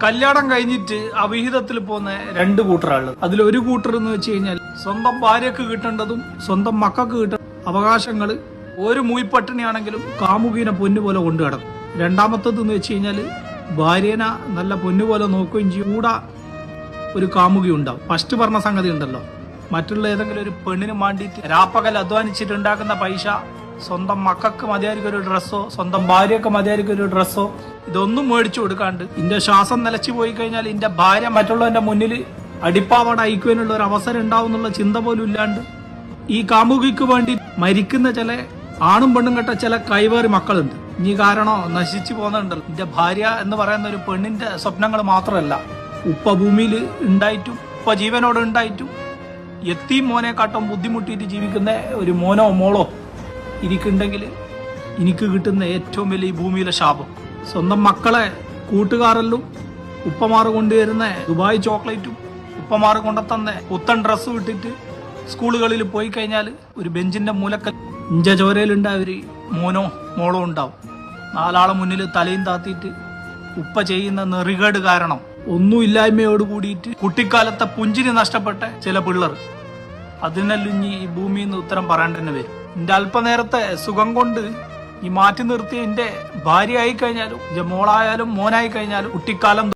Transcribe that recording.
കല്യാണം കഴിഞ്ഞിട്ട് അവിഹിതത്തിൽ പോകുന്ന രണ്ട് കൂട്ടറാണ്. അതിലൊരു കൂട്ടർ എന്ന് വെച്ച് കഴിഞ്ഞാൽ സ്വന്തം ഭാര്യക്ക് കിട്ടേണ്ടതും സ്വന്തം മക്കൾക്ക് കിട്ടേണ്ട അവകാശങ്ങൾ ഒരു മൂയിപ്പട്ടിണിയാണെങ്കിലും കാമുകീനെ പൊന്നുപോലെ കൊണ്ടു കിടക്കും. രണ്ടാമത്തത് എന്ന് വെച്ച് കഴിഞ്ഞാൽ ഭാര്യനെ നല്ല പൊന്നുപോലെ നോക്കുകയും ചെയ്യും. കൂടെ ഒരു കാമുകി ഉണ്ടാവും. ഫസ്റ്റ് പറഞ്ഞ സംഗതി ഉണ്ടല്ലോ, മറ്റുള്ള ഏതെങ്കിലും ഒരു പെണ്ണിന് വേണ്ടിയിട്ട് രാപ്പകൽ അധ്വാനിച്ചിട്ട് ഉണ്ടാക്കുന്ന പൈസ സ്വന്തം മക്കൾക്ക് മതിയായിരിക്കും ഒരു ഡ്രസ്സോ സ്വന്തം ഭാര്യക്ക് മതിയായിരിക്കും ഒരു ഡ്രസ്സോ ഇതൊന്നും മേടിച്ചു കൊടുക്കാണ്ട് ഇന്റെ ശ്വാസം നിലച്ചു പോയി കഴിഞ്ഞാൽ ഇന്റെ ഭാര്യ മറ്റുള്ളവന്റെ മുന്നിൽ അടിപ്പാവട അയക്കുവാനുള്ള ഒരു അവസരം ഉണ്ടാവും എന്നുള്ള ചിന്ത പോലും ഇല്ലാണ്ട് ഈ കാമുകിക്ക് വേണ്ടി മരിക്കുന്ന ചില ആണും പെണ്ണും കെട്ട ചില കൈവേറി മക്കളുണ്ട്. ഇനി കാരണോ നശിച്ചു പോകുന്നുണ്ടല്ലോ. ഇന്റെ ഭാര്യ എന്ന് പറയുന്ന ഒരു പെണ്ണിന്റെ സ്വപ്നങ്ങൾ മാത്രമല്ല, ഉപ്പ ഭൂമിയിൽ ഉണ്ടായിട്ടും ഉപ്പ ജീവനോട് ഉണ്ടായിട്ടും എത്തി മോനെക്കാട്ടും ബുദ്ധിമുട്ടിയിട്ട് ജീവിക്കുന്ന ഒരു മോനോ മോളോ എനിക്കുണ്ടെങ്കിൽ എനിക്ക് കിട്ടുന്ന ഏറ്റവും വലിയ ഈ ഭൂമിയിലെ ശാപം. സ്വന്തം മക്കളെ കൂട്ടുകാരെല്ലാം ഉപ്പമാർ കൊണ്ടുവരുന്ന ദുബായ് ചോക്ലേറ്റും ഉപ്പമാർ കൊണ്ടെത്തന്ന പുത്തൻ ഡ്രസ്സും ഇട്ടിട്ട് സ്കൂളുകളിൽ പോയി കഴിഞ്ഞാൽ ഒരു ബെഞ്ചിന്റെ മൂലക്കൽ ഇഞ്ച ചോരയിലുണ്ടായ ഒരു മോനോ മോളോ ഉണ്ടാവും. നാലാളെ മുന്നിൽ തലയും താത്തിയിട്ട് ഉപ്പ ചെയ്യുന്ന നെറികേട് കാരണം ഒന്നുമില്ലായ്മയോട് കൂടിയിട്ട് കുട്ടിക്കാലത്തെ പുഞ്ചിരി നഷ്ടപ്പെട്ട ചില പിള്ളേർ അതിനെല്ലാം ഇനി ഈ ഭൂമിയിൽ നിന്ന് ഉത്തരം പറയാൻ തന്നെ വരും. എന്റെ അല്പനേരത്തെ സുഖം കൊണ്ട് ഈ മാറ്റി നിർത്തിയ എന്റെ ഭാര്യ ആയി കഴിഞ്ഞാലും എന്റെ മോളായാലും മോനായി കഴിഞ്ഞാലും കുട്ടിക്കാലം